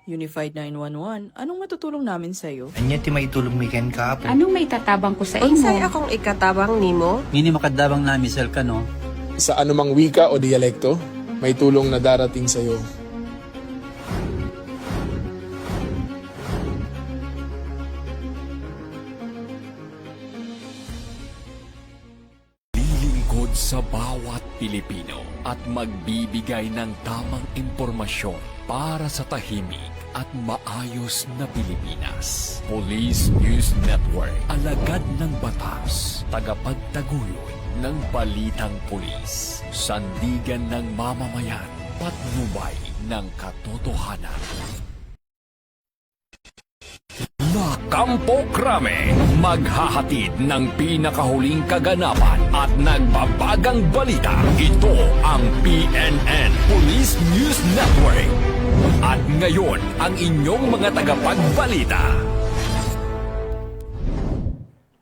Unified 911, anong matutulong namin sa'yo? Anya ti maitulong mi ken ka po. Anong may tatabang ko sa Unsay imo? akong ikatabang nimo? Ngini makadabang namisal ka no. Sa anumang wika o dialekto, may tulong na darating sa iyo. Lilingkod sa bawat Pilipino at magbibigay ng tamang impormasyon para sa tahimik at maayos na Pilipinas. Police News Network, alagad ng batas, tagapagtaguyod ng balitang pulis, sandigan ng mamamayan, patnubay ng katotohanan. Kampo Krame, maghahatid ng pinakahuling kaganapan at nagbabagang balita. Ito ang PNN Police News Network. At ngayon, ang inyong mga tagapagbalita.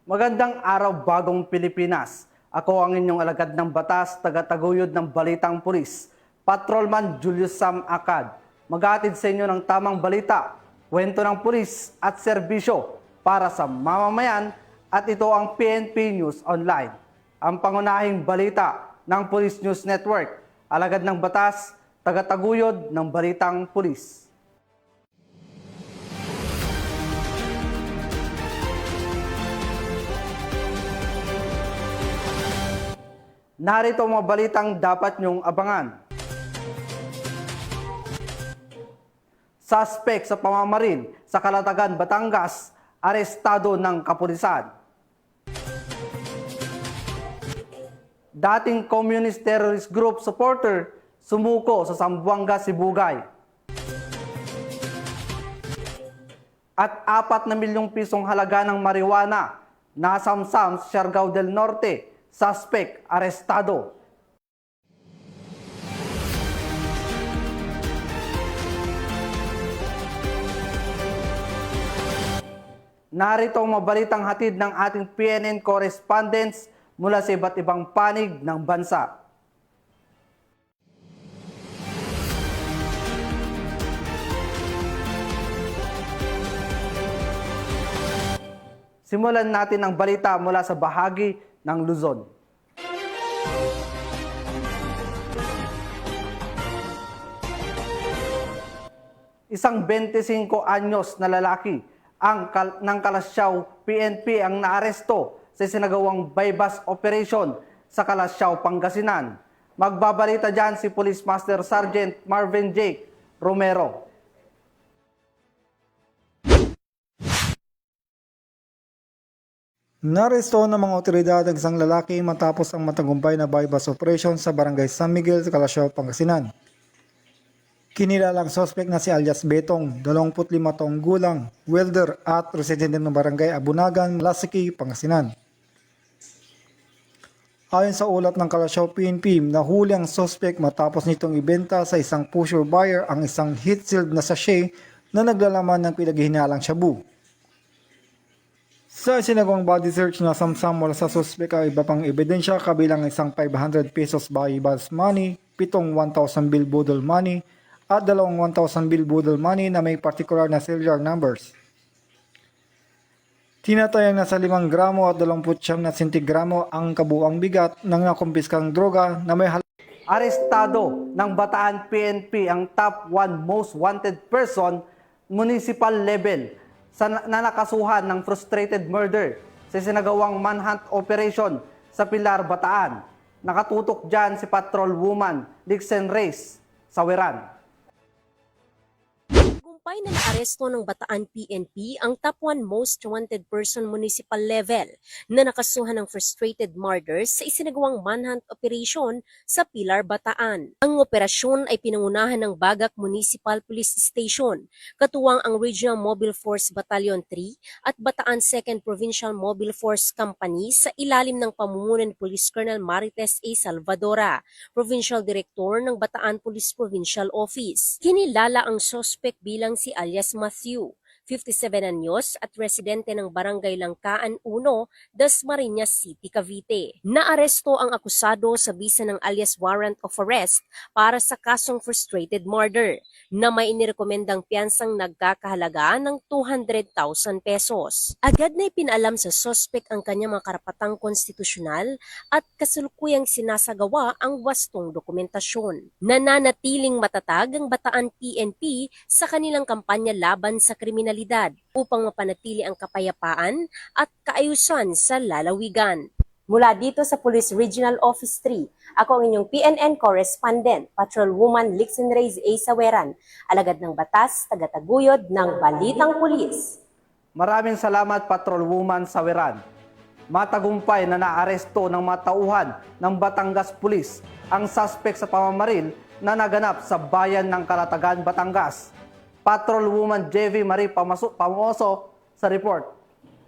Magandang araw, bagong Pilipinas. Ako ang inyong alagad ng batas, tagataguyod ng balitang pulis, Patrolman Julius Sam Acad. Maghatid sa inyo ng tamang balita, kwento ng pulis at serbisyo para sa mamamayan, at ito ang PNP News Online. Ang pangunahing balita ng Police News Network, alagad ng batas, tagataguyod ng balitang pulis. Narito ang mga balitang dapat niyong abangan. Suspect sa pamamaril sa Calatagan, Batangas, arestado ng kapulisan. Dating Communist Terrorist Group supporter sumuko sa Zamboanga, Sibugay. At 4 na milyong pisong halaga ng marijuana nasamsam sa Siargao del Norte, suspect arestado. Narito ang mabalitang hatid ng ating PNN correspondents mula sa iba't ibang panig ng bansa. Simulan natin ang balita mula sa bahagi ng Luzon. Isang 25 anyos na lalaki ng Kalasyaw PNP ang naaresto sa sinagawang bypass operation sa Kalasyaw, Pangasinan. Magbabalita dyan si Police Master Sergeant Marvin J. Romero. Naresto ng mga otoridad ang isang lalaki matapos ang matagumpay na bypass operation sa barangay San Miguel, Kalasyaw, Pangasinan. Kinilalang suspect na si alias Betong, 25 taong gulang, welder at residente ng barangay Abunagan, Lasiki, Pangasinan. Ayon sa ulat ng Kalasyaw PNP, nahuli ang suspect matapos nitong ibenta sa isang pusher buyer ang isang heat-sealed na sachet na naglalaman ng pinaghihinalang shabu. Sa sinagawang body search na samsam mula sa suspect ay iba pang ebidensya kabilang isang 500 pesos buy-bus money, 7 1,000 bill budol money, at 2 1,000 bill budol money na may particular na serial numbers. Tinatayang nasa 5 gramo at 29 na sentigramo ang kabuang bigat ng nakumpiskang droga na may Arestado ng Bataan PNP ang top 1 most wanted person municipal level na nakasuhan ng frustrated murder sa sinagawang manhunt operation sa Pilar, Bataan. Nakatutok dyan si Patrol Woman Lixen Reyes sa Weran. Tagumpay ng aresto ng Bataan PNP ang top 1 most wanted person municipal level na nakasuhan ng frustrated murders sa isinagawang manhunt operation sa Pilar, Bataan. Ang operasyon ay pinangunahan ng Bagak Municipal Police Station, katuwang ang Regional Mobile Force Battalion 3 at Bataan 2nd Provincial Mobile Force Company sa ilalim ng pamumuno ni Police Colonel Marites A. Salvadora, Provincial Director ng Bataan Police Provincial Office. Kinilala ang suspect bilang si alias Matthew, 57 anyos at residente ng Barangay Langkaan 1, Dasmariñas City, Cavite. Naaresto ang akusado sa bisa ng alias warrant of arrest para sa kasong frustrated murder na may inirekomendang piyansang nagkakahalaga ng 200,000 pesos. Agad na ipinalam sa suspect ang kanyang mga karapatang konstitusyonal at kasalukuyang sinasagawa ang wastong dokumentasyon. Nananatiling matatag ang Bataan PNP sa kanilang kampanya laban sa kriminalidad upang mapanatili ang kapayapaan at kaayusan sa lalawigan. Mula dito sa Police Regional Office 3, ako ang inyong PNN Correspondent, Patrolwoman Lixin Reyes A. Saweran, alagad ng batas, tagataguyod ng Balitang Pulis. Maraming salamat, Patrolwoman Saweran. Matagumpay na naaresto ng mga tauhan ng Batangas Police ang suspect sa pamamaril na naganap sa bayan ng Calatagan, Batangas. Patrolwoman JV Marie Pamoso sa report.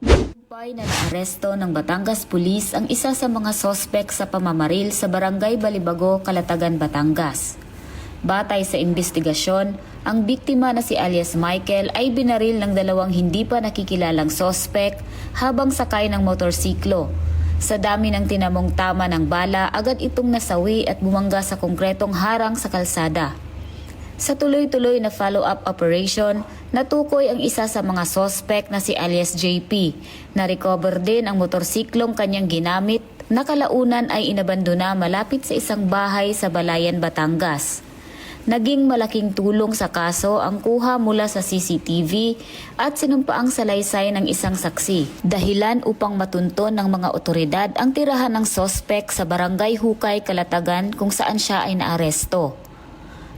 Tagumpay na naaresto ng Batangas Police ang isa sa mga sospek sa pamamaril sa Barangay Balibago, Calatagan, Batangas. Batay sa investigasyon, ang biktima na si alias Michael ay binaril ng dalawang hindi pa nakikilalang sospek habang sakay ng motorsiklo. Sa dami ng tinamong tama ng bala, agad itong nasawi at bumangga sa konkretong harang sa kalsada. Sa tuloy-tuloy na follow-up operation, natukoy ang isa sa mga sospek na si alias JP. Na-recover din ang motorsiklong kanyang ginamit na kalaunan ay inabandona malapit sa isang bahay sa Balayan, Batangas. Naging malaking tulong sa kaso ang kuha mula sa CCTV at sinumpaang salaysay ng isang saksi. Dahilan upang matunton ng mga otoridad ang tirahan ng sospek sa Barangay Hukay, Calatagan kung saan siya ay naaresto.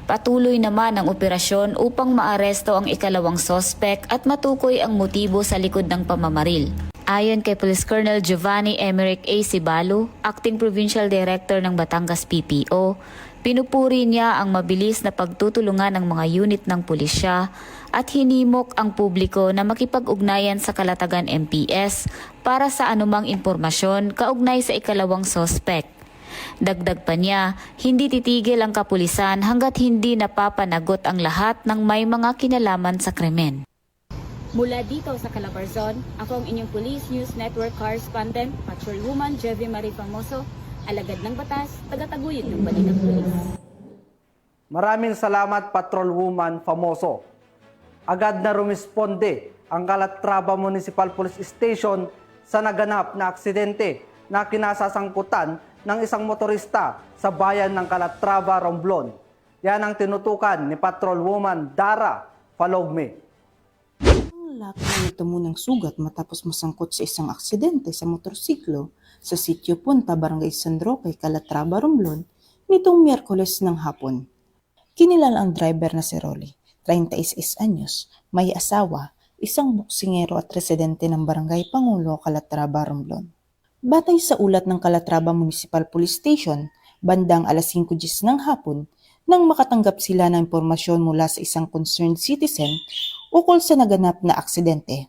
Patuloy naman ang operasyon upang maaresto ang ikalawang sospek at matukoy ang motibo sa likod ng pamamaril. Ayon kay Police Colonel Giovanni Emerick A. Cibalo, Acting Provincial Director ng Batangas PPO, pinupuri niya ang mabilis na pagtutulungan ng mga unit ng pulisya at hinimok ang publiko na makipag-ugnayan sa Calatagan MPS para sa anumang impormasyon kaugnay sa ikalawang sospek. Dagdag pa niya, hindi titigil ang kapulisan hanggat hindi napapanagot ang lahat ng may mga kinalaman sa krimen. Mula dito sa Calabarzon, ako ang inyong Police News Network Correspondent, Patrolwoman Jevie Marie Famoso, alagad ng batas, tagataguyod ng Balitang Pulis. Maraming salamat, Patrolwoman Famoso. Agad na rumisponde ang Calatrava Municipal Police Station sa naganap na aksidente na kinasasangkutan ng isang motorista sa bayan ng Calatrava, Romblon. Yan ang tinutukan ni Patrolwoman Dara Falogme. Laki nito munang sugat matapos masangkot sa isang aksidente sa motorsiklo sa sitio Punta, Barangay San Roque, Calatrava, Romblon, nitong Miyerkules ng hapon. Kinilala ang driver na si Rolly, 36 anyos, may asawa, isang boksingero at residente ng Barangay Pangulo, Calatrava, Romblon. Batay sa ulat ng Calatrava Municipal Police Station, bandang alas 5:10 ng hapon, nang makatanggap sila ng impormasyon mula sa isang concerned citizen ukol sa naganap na aksidente.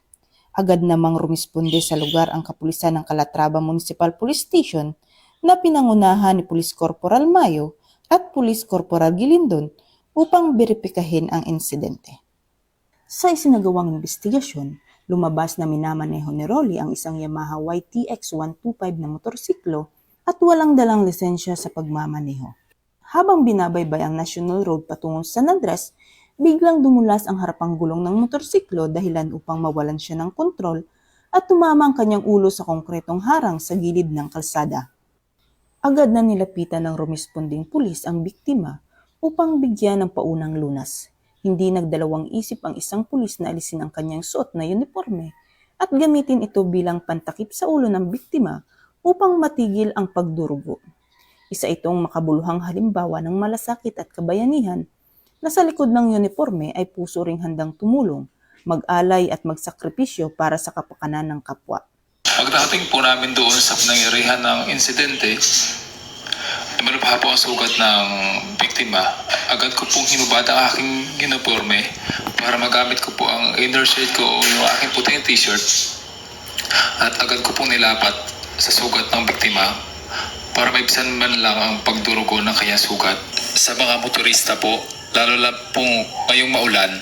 Agad namang rumisponde sa lugar ang kapulisan ng Calatrava Municipal Police Station na pinangunahan ni Police Corporal Mayo at Police Corporal Gilindon upang beripikahin ang insidente. Sa isinagawang investigasyon, lumabas na minamaneho ni Rolly ang isang Yamaha YTX 125 na motorsiklo at walang dalang lisensya sa pagmamaneho. Habang binabaybay ang National Road patungong San Andres, biglang dumulas ang harapang gulong ng motorsiklo dahilan upang mawalan siya ng kontrol at tumama ang kanyang ulo sa konkretong harang sa gilid ng kalsada. Agad na nilapitan ng rumisponding pulis ang biktima upang bigyan ng paunang lunas. Hindi nagdalawang isip ang isang pulis na alisin ang kanyang suot na uniforme at gamitin ito bilang pantakip sa ulo ng biktima upang matigil ang pagdurugo. Isa itong makabuluhang halimbawa ng malasakit at kabayanihan na sa likod ng uniforme ay puso ring handang tumulong, mag-alay at magsakripisyo para sa kapakanan ng kapwa. Pagdating po namin doon sa nangyarihan ng insidente, malubha po ang sugat ng biktima. Agad ko pong hinubad ang aking uniforme para magamit ko po ang inner shirt ko o yung aking puting t-shirt at agad ko pong nilapat sa sugat ng biktima para maibisan man lang ang pagdurugo ng kanyang sugat. Sa mga motorista po, lalo lang pong ngayong maulan,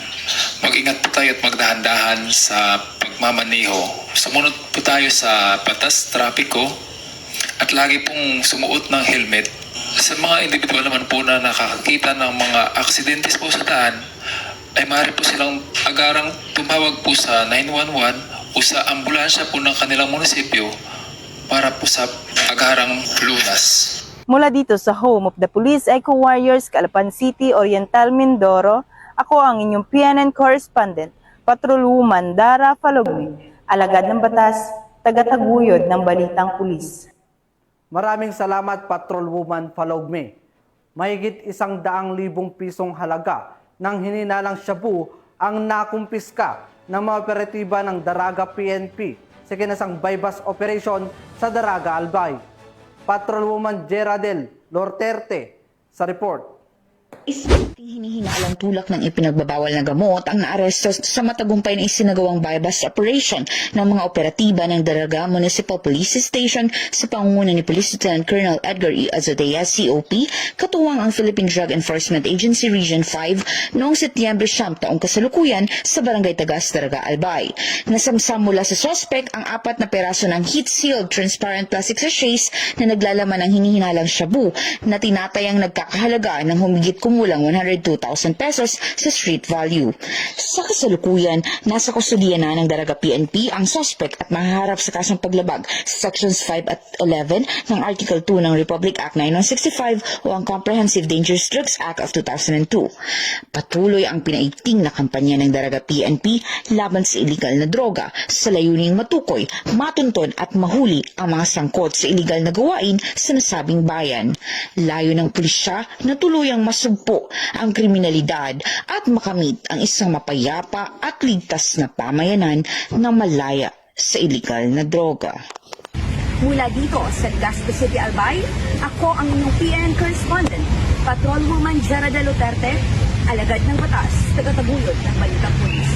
Mag-ingat po tayo at magdahan-dahan sa pagmamaneho. Sumunod po tayo sa batas trapiko at lagi pong sumuot ng helmet. Sa mga individual naman po na nakakakita ng mga aksidentes po sa daan, ay maaari po silang agarang tumawag po sa 911 o sa ambulansya po ng kanilang munisipyo para po sa agarang lunas. Mula dito sa home of the Police Eco Warriors, Calapan City, Oriental, Mindoro, ako ang inyong PNN correspondent, Patrolwoman Dara Falogme, alagad ng batas, tagataguyod ng balitang pulis. Maraming salamat, Patrolwoman Falogme. Mahigit 100,000 pisong halaga ng hininalang shabu ang nakumpiska ng mga operatiba ng Daraga PNP sa kinasang bypass operation sa Daraga Albay. Patrolwoman Geraldel Lorterte sa report. Isang hinihinalang tulak ng ipinagbabawal na gamot ang naaresto sa matagumpay na isinagawang bypass operation ng mga operatiba ng Daraga Municipal Police Station sa pangunguna ni Police Lieutenant Colonel Edgar E. Azotea, COP, katuwang ang Philippine Drug Enforcement Agency Region 5 noong Setyembre 9 taong kasalukuyan sa Barangay Tagas, Daraga, Albay. Nasamsam mula sa sospek ang 4 na peraso ng heat-sealed transparent plastic sachets na naglalaman ng hinihinalang shabu na tinatayang nagkakahalaga ng humigit kumulang 102,000 pesos sa street value. Sa kasalukuyan, nasa kustudiya na ng Daraga PNP ang suspect at mahaharap sa kasong paglabag sa Sections 5 at 11 ng Article 2 ng Republic Act 9165 o ang Comprehensive Dangerous Drugs Act of 2002. Patuloy ang pinaigting na kampanya ng Daraga PNP laban sa iligal na droga sa layuning matukoy, matunton at mahuli ang mga sangkot sa iligal na gawain sa nasabing bayan. Layo ng pulisya na tuluyang masugpo ang kriminalidad at makamit ang isang mapayapa at ligtas na pamayanan na malaya sa iligal na droga. Mula dito sa Legazpi City, Albay, ako ang inyong PNN correspondent, Patrolwoman Geraldel Lorterte, alagad ng batas, tagataguyod ng balitang pulis.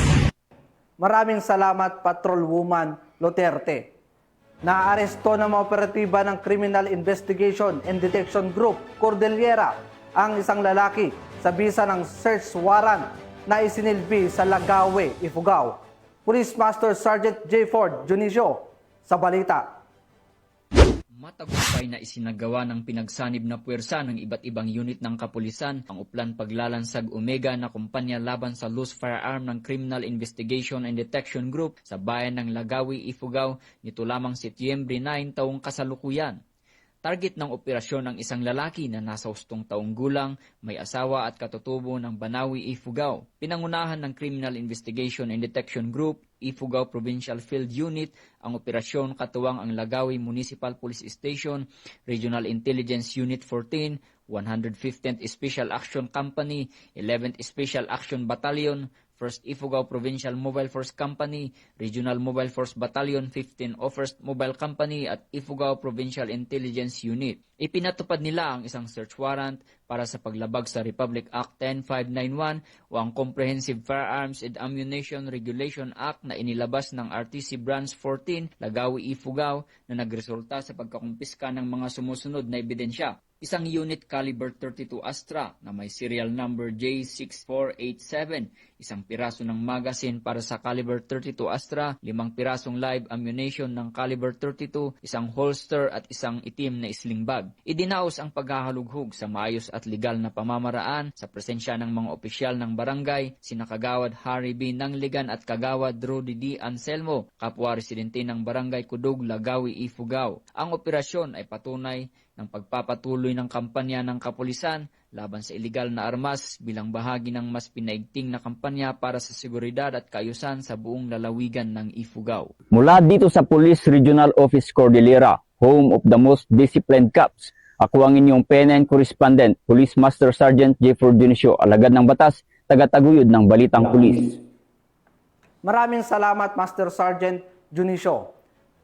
Maraming salamat, Patrolwoman Lorterte. Naaresto ng mga operatiba ng Criminal Investigation and Detection Group, Cordillera, ang isang lalaki sa bisa ng search warrant na isinilbi sa Lagawe, Ifugao. Police Master Sergeant J. Ford Junicio sa balita. Matagumpay na isinagawa ng pinagsanib na puwersa ng iba't ibang unit ng kapulisan ang Uplan Paglalansag Omega na kumpanya laban sa loose firearm ng Criminal Investigation and Detection Group sa bayan ng Lagawi, Ifugao nito lamang Setyembre 9 taong kasalukuyan. Target ng operasyon ng isang lalaki na nasa 8 taong gulang, may asawa at katutubo ng Banawi, Ifugao. Pinangunahan ng Criminal Investigation and Detection Group, Ifugao Provincial Field Unit, ang operasyon katuwang ang Lagawi Municipal Police Station, Regional Intelligence Unit 14, 115th Special Action Company, 11th Special Action Battalion, 1st Ifugao Provincial Mobile Force Company, Regional Mobile Force Battalion 15 o 1st Mobile Company at Ifugao Provincial Intelligence Unit. Ipinatupad nila ang isang search warrant para sa paglabag sa Republic Act 10591 o ang Comprehensive Firearms and Ammunition Regulation Act na inilabas ng RTC Branch 14, Lagawi, Ifugao na nagresulta sa pagkakumpiska ng mga sumusunod na ebidensya. Isang unit caliber 32 Astra na may serial number J6487, isang piraso ng magazine para sa caliber 32 Astra, 5 pirasong live ammunition ng caliber 32, isang holster at isang itim na sling bag. Idinaos ang paghahalughog sa maayos at legal na pamamaraan sa presensya ng mga opisyal ng barangay, sina Kagawad Harry B. Nangligan at Kagawad Rudy D. Anselmo, kapwa residente ng barangay Kudug, Lagawi, Ifugao. Ang operasyon ay patunay ng pagpapatuloy ng kampanya ng kapulisan laban sa iligal na armas bilang bahagi ng mas pinaigting na kampanya para sa seguridad at kaayusan sa buong lalawigan ng Ifugao. Mula dito sa Police Regional Office Cordillera, home of the most disciplined cops, ako ang inyong PNN correspondent, Police Master Sergeant J. Ford Junicio, alagad ng batas, tagataguyod ng balitang pulis. Maraming salamat, Master Sergeant Junicio.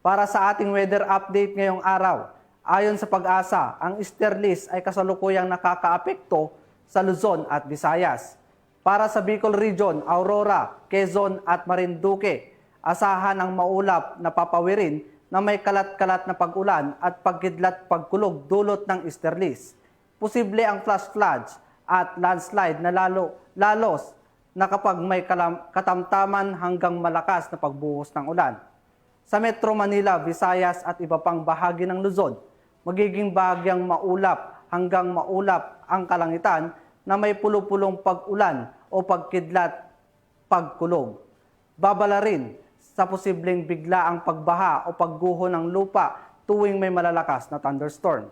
Para sa ating weather update ngayong araw, ayon sa Pag-asa, ang Easterlies ay kasalukuyang nakakaapekto sa Luzon at Visayas. Para sa Bicol Region, Aurora, Quezon at Marinduque, asahan ang maulap na papawirin na may kalat-kalat na pag-ulan at pagkidlat pagkulog dulot ng Easterlies. Posible ang flash floods at landslide na lalos na kapag may katamtaman hanggang malakas na pagbuhos ng ulan. Sa Metro Manila, Visayas at iba pang bahagi ng Luzon, magiging bahagyang maulap hanggang maulap ang kalangitan na may pulo-pulong pag-ulan o pagkidlat, pagkulog. Babala rin sa posibleng biglaang pagbaha o pagguho ng lupa tuwing may malalakas na thunderstorm.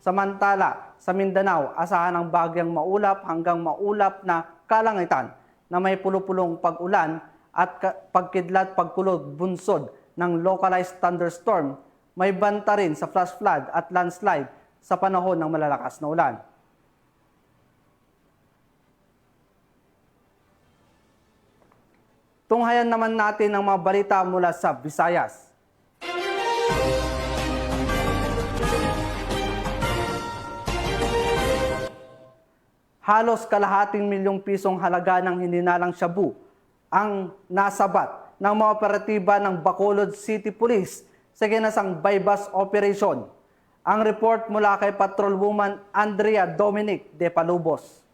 Samantala, sa Mindanao, asahan ang bahagyang maulap hanggang maulap na kalangitan na may pulo-pulong pag-ulan at pagkidlat, pagkulog, bunsod ng localized thunderstorm. May banta rin sa flash flood at landslide sa panahon ng malalakas na ulan. Tunghayan naman natin ang mga balita mula sa Visayas. Halos kalahating milyong pisong halaga ng hininalang shabu ang nasabat ng mga operatiba ng Bacolod City Police sa ginasang bypass operation. Ang report mula kay Patrolwoman Andrea Dominic de Palubos.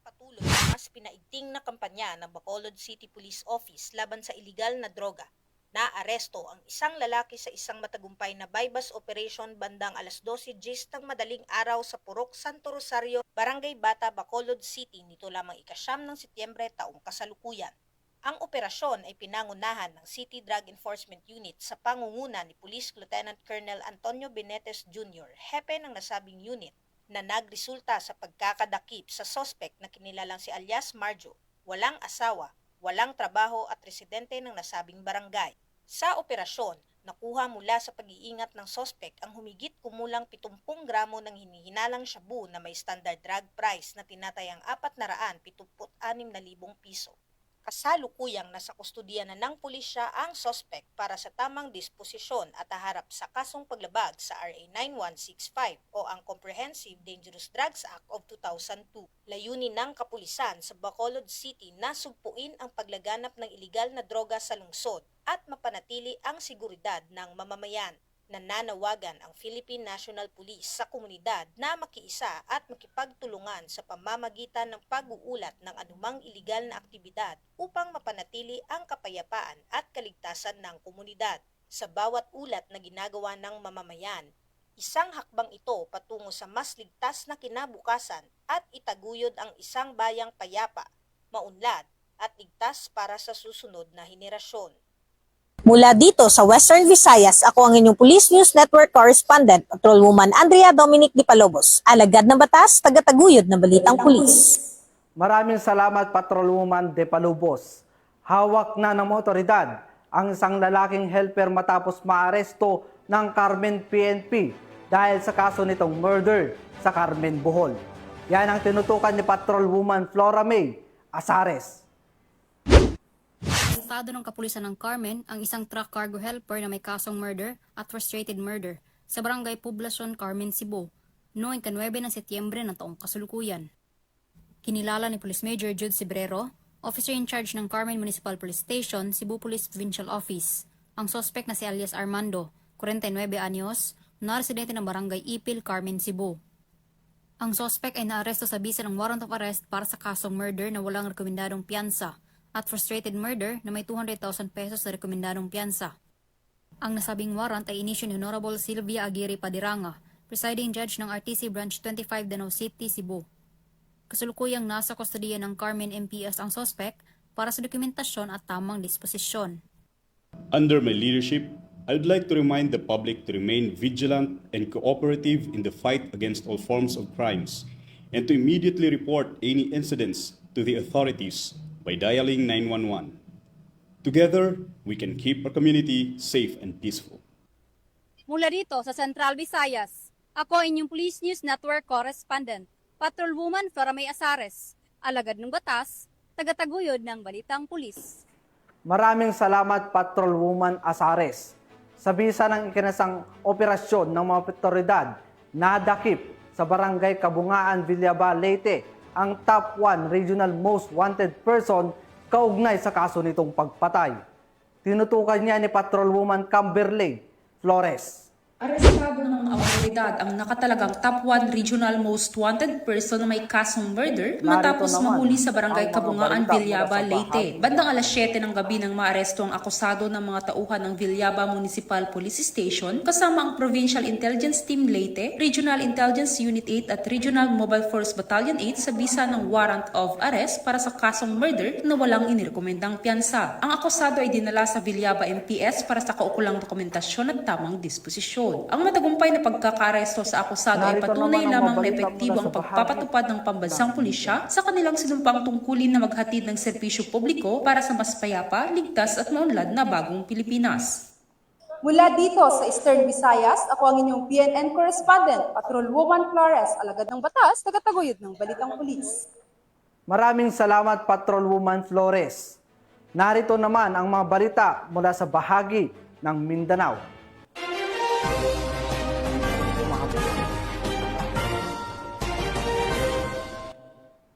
Patuloy ang mas pinaigting na kampanya ng Bacolod City Police Office laban sa iligal na droga. Naaresto ang isang lalaki sa isang matagumpay na bypass operation bandang alas 12:00 ng madaling araw sa Purok Santo Rosario, Barangay Bata, Bacolod City nito lamang ika-9 ng Setyembre taong kasalukuyan. Ang operasyon ay pinangunahan ng City Drug Enforcement Unit sa pangunguna ni Police Lieutenant Colonel Antonio Benetes Jr., hepe ng nasabing unit, na nagresulta sa pagkakadakip sa sospek na kinilalang si alias Marjo, walang asawa, walang trabaho at residente ng nasabing barangay. Sa operasyon, nakuha mula sa pag-iingat ng sospek ang humigit kumulang 70 gramo ng hinihinalang shabu na may standard drug price na tinatayang 476,000 piso. Kasalukuyang nasa kustodiya na ng pulisya ang sospek para sa tamang disposisyon at haharap sa kasong paglabag sa RA 9165 o ang Comprehensive Dangerous Drugs Act of 2002. Layunin ng kapulisan sa Bacolod City na sugpuin ang paglaganap ng iligal na droga sa lungsod at mapanatili ang seguridad ng mamamayan. Nananawagan ang Philippine National Police sa komunidad na makiisa at makipagtulungan sa pamamagitan ng pag-uulat ng anumang iligal na aktibidad upang mapanatili ang kapayapaan at kaligtasan ng komunidad. Sa bawat ulat na ginagawa ng mamamayan, isang hakbang ito patungo sa mas ligtas na kinabukasan at itaguyod ang isang bayang payapa, maunlad at ligtas para sa susunod na henerasyon. Mula dito sa Western Visayas, ako ang inyong Police News Network Correspondent, Patrolwoman Andrea Dominic de Palobos, alagad ng batas, tagataguyod ng balitang pulis. Maraming salamat, Patrolwoman de Palobos. Hawak na ng otoridad ang isang lalaking helper matapos maaresto ng Carmen PNP dahil sa kaso nitong murder sa Carmen, Bohol. Yan ang tinutukan ni Patrolwoman Flora May Asares. Estado ng kapulisan ng Carmen ang isang truck cargo helper na may kasong murder at frustrated murder sa Barangay Poblacion, Carmen, Cebu, noong 9 ng Setyembre ng taong kasalukuyan. Kinilala ni Police Major Jude Cibrero, officer in charge ng Carmen Municipal Police Station, Cebu Police Provincial Office, ang suspect na si alias Armando, 49 anyos, na residente ng Barangay Ipil, Carmen, Cebu. Ang suspect ay naaresto sa bisa ng warrant of arrest para sa kasong murder na walang rekomendadong piyansa at frustrated murder na may 200,000 pesos na rekomendadong piyansa. Ang nasabing warrant ay inisyu ni Honorable Sylvia Aguirre Padiranga, presiding judge ng RTC Branch 25 Danau City, Cebu. Kasulukuyang nasa kustodiya ng Carmen MPS ang suspect para sa dokumentasyon at tamang disposisyon. Under my leadership, I would like to remind the public to remain vigilant and cooperative in the fight against all forms of crimes and to immediately report any incidents to the authorities by dialing 911. Together, we can keep our community safe and peaceful. Mula dito sa Central Visayas, ako ang inyong Police News Network Correspondent, Patrolwoman Flora May Asares, alagad ng batas, tagataguyod ng balitang pulis. Maraming salamat, Patrolwoman Asares. Sa bisa ng ikinasang operasyon ng mga otoridad, nadakip sa Barangay Kabungaan, Villaba, Leyte, ang top 1 regional most wanted person kaugnay sa kaso nitong pagpatay. Tinutukan niya ni Patrolwoman Camberley Flores. Arestado ng mga awtoridad ang nakatalagang top 1 regional most wanted person na may kasong murder matapos mahuli sa barangay Kabungaan, Villaba, Leyte. Bandang alas 7 ng gabi nang maaresto ang akusado ng mga tauhan ng Villaba Municipal Police Station kasama ang Provincial Intelligence Team Leyte, Regional Intelligence Unit 8 at Regional Mobile Force Battalion 8 sa bisa ng warrant of arrest para sa kasong murder na walang inirekomendang piyansa. Ang akusado ay dinala sa Villaba MPS para sa kaukulang dokumentasyon at tamang disposisyon. Ang matagumpay na pagkakaresto sa akusado ay patunay lamang na epektibo ang pagpapatupad ng pambansang pulisya sa kanilang sinumpang tungkulin na maghatid ng serbisyo publiko para sa mas payapa, ligtas at maunlad na bagong Pilipinas. Mula dito sa Eastern Visayas, ako ang inyong PNN correspondent, Patrolwoman Flores, alagad ng batas, tagataguyod ng Balitang Pulis. Maraming salamat, Patrolwoman Flores. Narito naman ang mga balita mula sa bahagi ng Mindanao.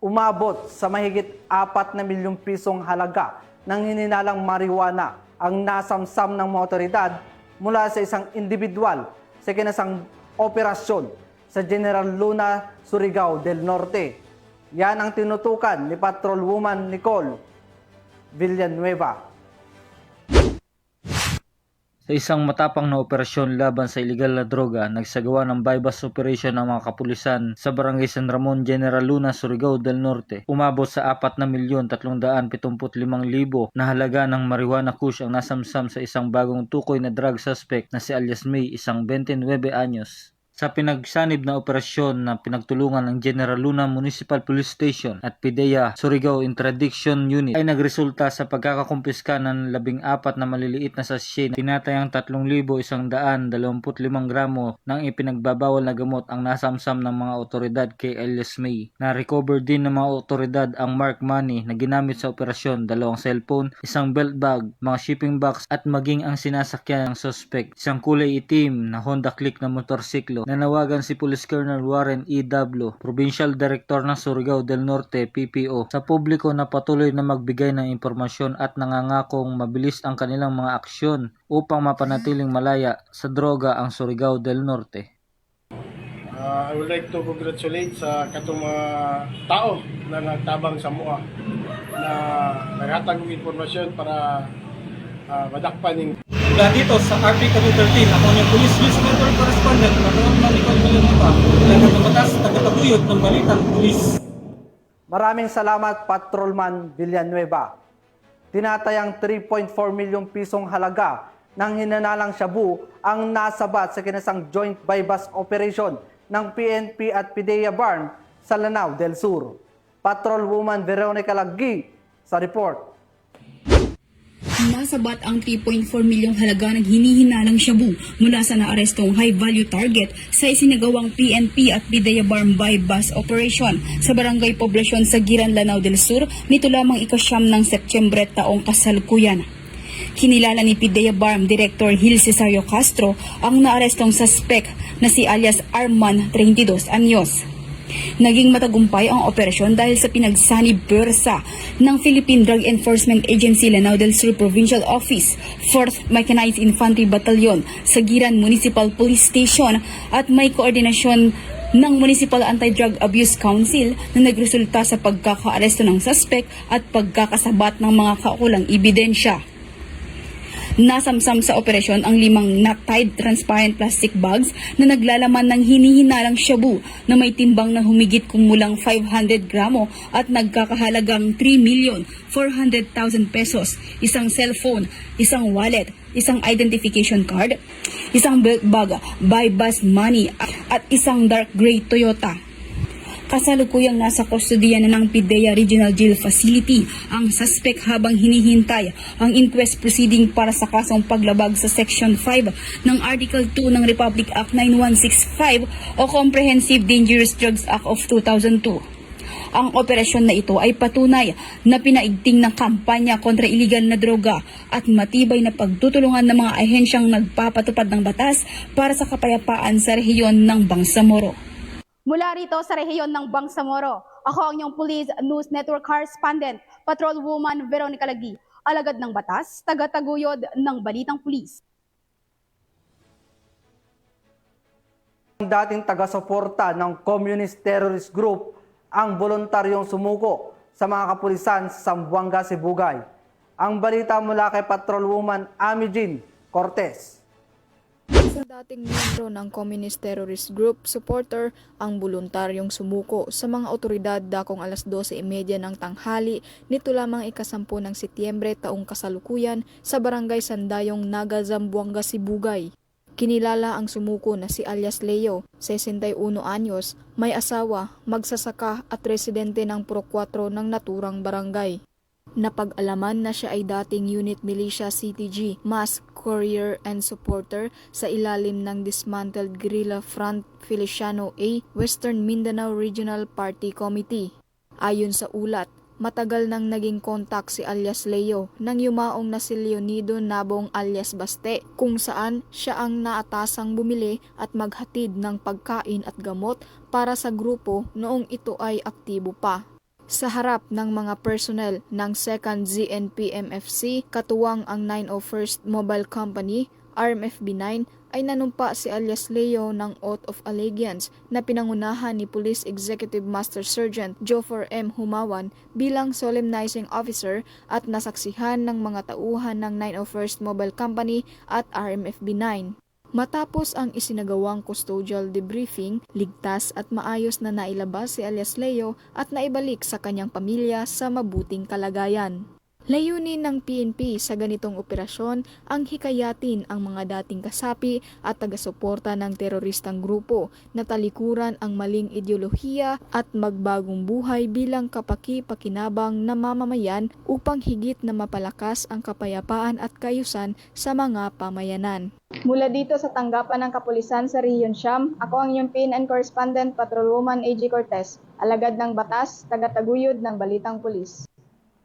Umabot sa mahigit 4 na milyong pisong halaga ng hininalang marijuana ang nasamsam ng mga otoridad mula sa isang individual sa kinasang operasyon sa General Luna, Surigao del Norte. Yan ang tinutukan ni Patrolwoman Nicole Villanueva. Sa isang matapang na operasyon laban sa illegal na droga, nagsagawa ng bypass operation ng mga kapulisan sa Barangay San Ramon, General Luna, Surigao del Norte. Umabot sa 4,355,000 na halaga ng marijuana kush ang nasamsam sa isang bagong tukoy na drug suspect na si alias May, isang 29 anyos. Sa pinagsanib na operasyon na pinagtulungan ng General Luna Municipal Police Station at PIDEA Surigao Interdiction Unit ay nagresulta sa pagkakakumpiska ng 14 na maliliit na sachet na tinatayang 3,125 gramo ng ipinagbabawal na gamot ang nasamsam ng mga otoridad kay alias May. Na-recover din ng mga otoridad ang marked money na ginamit sa operasyon, 2 cellphone, isang belt bag, mga shipping box at maging ang sinasakyan ng suspect, isang kulay itim na Honda Click na motorsiklo. Nanawagan si Police Colonel Warren E. Dablo, Provincial Director ng Surigao del Norte, PPO, sa publiko na patuloy na magbigay ng impormasyon at nangangakong mabilis ang kanilang mga aksyon upang mapanatiling malaya sa droga ang Surigao del Norte. I would like to congratulate sa katong mga tao na nagtabang sa MUA na naghatag ng impormasyon para madakpan ng. Mula dito sa RPW13, ako ang Police News Network Correspondent, Patrolwoman Nicole Villanueva, alagad ng batas, tagataguyod ng Balitang Pulis. Maraming salamat, Patrolman Villanueva. Tinatayang 3.4 milyong pisong halaga ng hinanalang shabu ang nasabat sa kinasang joint bypass operation ng PNP at PIDEA Barn sa Lanao del Sur. Patrolwoman Veronica Laggi sa report. Nasabat ang 3.4 milyong halaga ng hinihinalang shabu mula sa naarestong high-value target sa isinagawang PNP at PIDEA Barn bypass operation sa Barangay Poblasyon sa Giran, Lanao del Sur nito lamang ika-9 ng Setyembre taong kasalukuyan. Kinilala ni PIDEA Barn Director Gil Cesario Castro ang naarestong suspect na si alias Arman, 32 anyos. Naging matagumpay ang operasyon dahil sa pinagsanib pwersa ng Philippine Drug Enforcement Agency Lanao del Sur Provincial Office, 4th Mechanized Infantry Battalion sa Giran Municipal Police Station at may koordinasyon ng Municipal Anti-Drug Abuse Council na nagresulta sa pagkakaaresto ng suspect at pagkakasabat ng mga kaukulang ebidensya. Nasamsam sa operasyon ang 5 knot-tied transparent plastic bags na naglalaman ng hinihinalang shabu na may timbang na humigit kumulang 500 gramo at nagkakahalagang 3,400,000 pesos, isang cellphone, isang wallet, isang identification card, isang belt bag, bypass money at isang dark gray Toyota. Kasalukuyang nasa kustodiya na ng PIDEA Regional Jail Facility ang suspect habang hinihintay ang inquest proceeding para sa kasong paglabag sa Section 5 ng Article 2 ng Republic Act 9165 o Comprehensive Dangerous Drugs Act of 2002. Ang operasyon na ito ay patunay na pinaigting ng kampanya kontra iligal na droga at matibay na pagtutulungan ng mga ahensyang nagpapatupad ng batas para sa kapayapaan sa rehiyon ng Bangsamoro. Mula rito sa rehiyon ng Bangsamoro, ako ang inyong Police News Network Correspondent, Patrolwoman Veronica Laggi, alagad ng batas, tagataguyod ng Balitang Pulis. Dating taga-suporta ng Communist Terrorist Group ang voluntaryong sumuko sa mga kapulisan sa Zamboanga, Sibugay. Ang balita mula kay Patrolwoman Amy Jean Cortez. Isang dating miyembro ng Communist Terrorist Group supporter ang voluntaryong sumuko sa mga otoridad dakong alas 12:30 ng tanghali nito lamang ika-10 ng Setyembre taong kasalukuyan sa Barangay Sandayong, Naga, Zamboanga, Sibugay. Kinilala ang sumuko na si alias Leo, 61 anyos, may asawa, magsasaka at residente ng Puro 4 ng naturang barangay. Napag-alaman na siya ay dating Unit Militia CTG, Mass Courier and Supporter sa ilalim ng Dismantled Guerrilla Front Feliciano A, Western Mindanao Regional Party Committee. Ayon sa ulat, matagal nang naging kontak si alias Leo nang yumaong na si Leonido Nabong alias Baste kung saan siya ang naatasang bumili at maghatid ng pagkain at gamot para sa grupo noong ito ay aktibo pa. Sa harap ng mga personnel ng 2nd ZNP-MFC, katuwang ang 901st Mobile Company, RMFB-9, ay nanumpa si alias Leo ng Oath of Allegiance na pinangunahan ni Police Executive Master Sergeant Jofor M. Humawan bilang solemnizing officer at nasaksihan ng mga tauhan ng 901st Mobile Company at RMFB-9. Matapos ang isinagawang custodial debriefing, ligtas at maayos na nailabas si alias Leo at naibalik sa kanyang pamilya sa mabuting kalagayan. Layunin ng PNP sa ganitong operasyon ang hikayatin ang mga dating kasapi at taga-suporta ng teroristang grupo na talikuran ang maling ideolohiya at magbagong buhay bilang kapaki-pakinabang na mamamayan upang higit na mapalakas ang kapayapaan at kayusan sa mga pamayanan. Mula dito sa tanggapan ng kapulisan sa Region Siam, ako ang inyong PNN Correspondent Patrolwoman A.G. Cortez, alagad ng batas, tagataguyod ng Balitang Pulis.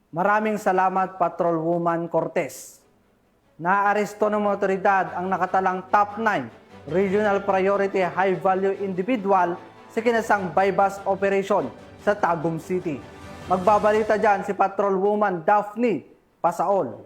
Maraming salamat, Patrolwoman Cortez. Naaresto ng mga otoridad ang nakatalang top 9 Regional Priority High Value Individual sa kinasang bypass operation sa Tagum City. Magbabalita dyan si Patrolwoman Daphne Pasaol.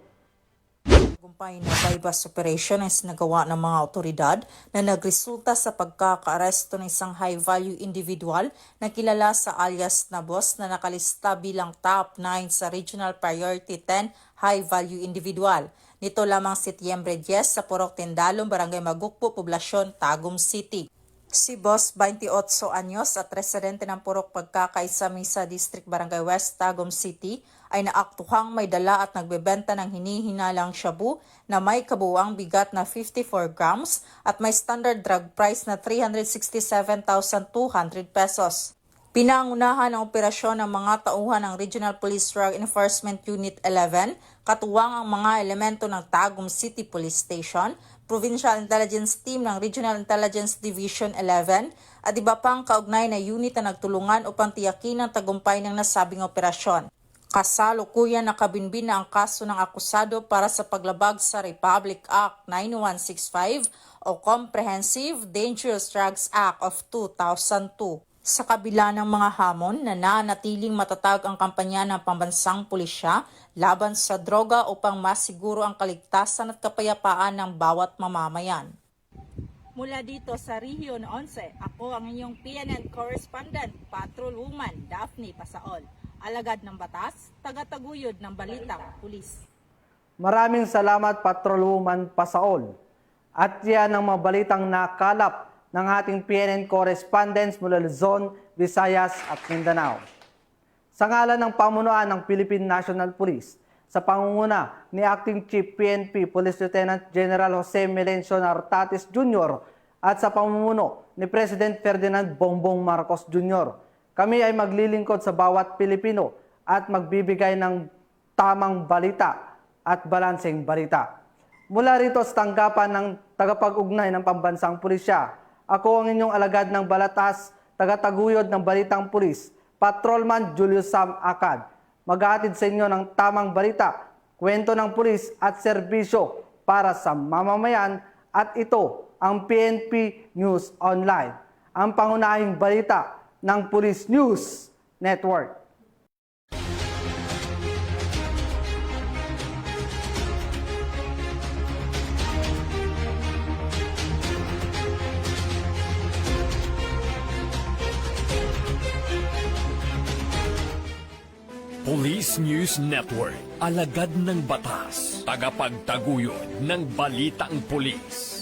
Tagumpay na bypass operation ang sinagawa ng mga otoridad na nagresulta sa pagkakaaresto ng isang high-value individual na kilala sa alias na boss na nakalista bilang top 9 sa Regional Priority 10 high-value individual. Nito lamang Setyembre 10 sa Purok Tindalong, Barangay Magukpo, Poblasyon, Tagum City. Si Boss, 28 anyos at residente ng Purok Pagkakaisa-Misa District, Barangay West, Tagum City, ay naaktuhang may dala at nagbebenta ng hinihinalang shabu na may kabuuang bigat na 54 grams at may standard drug price na 367,200 pesos. Pinangunahan ang operasyon ng mga tauhan ng Regional Police Drug Enforcement Unit 11, katuwang ang mga elemento ng Tagum City Police Station, Provincial Intelligence Team ng Regional Intelligence Division 11 at iba pang kaugnay na unit na nagtulungan upang tiyakin ang tagumpay ng nasabing operasyon. Kasalukuyan nakabinbin na ang kaso ng akusado para sa paglabag sa Republic Act 9165 o Comprehensive Dangerous Drugs Act of 2002. Sa kabila ng mga hamon na nanatiling matatag ang kampanya ng pambansang pulisya laban sa droga upang masiguro ang kaligtasan at kapayapaan ng bawat mamamayan. Mula dito sa Region 11, ako ang inyong PNN Correspondent, Patrolwoman Daphne Pasaol. Alagad ng batas, tagataguyod ng Balitang Pulis. Maraming salamat, Patrolwoman Pasaol. At yan ang mga balitang nakalap ng ating PNN correspondents mula Luzon, Visayas at Mindanao. Sa ngalan ng pamunuan ng Philippine National Police, sa pangunguna ni Acting Chief PNP Police Lieutenant General Jose Melencio Nartatis Jr. at sa pamumuno ni President Ferdinand Bongbong Marcos Jr., kami ay maglilingkod sa bawat Pilipino at magbibigay ng tamang balita at balanseng balita. Mula rito sa tanggapan ng tagapag-ugnay ng Pambansang Pulisya, ako ang inyong alagad ng balatas, tagataguyod ng Balitang Pulis, Patrolman Julius Sam Acad. Maghahatid sa inyo ng tamang balita, kwento ng pulis at serbisyo para sa mamamayan at ito ang PNP News Online, ang pangunahing balita ng Police News Network. Police News Network, alagad ng batas, tagapagtaguyod ng balitang pulis.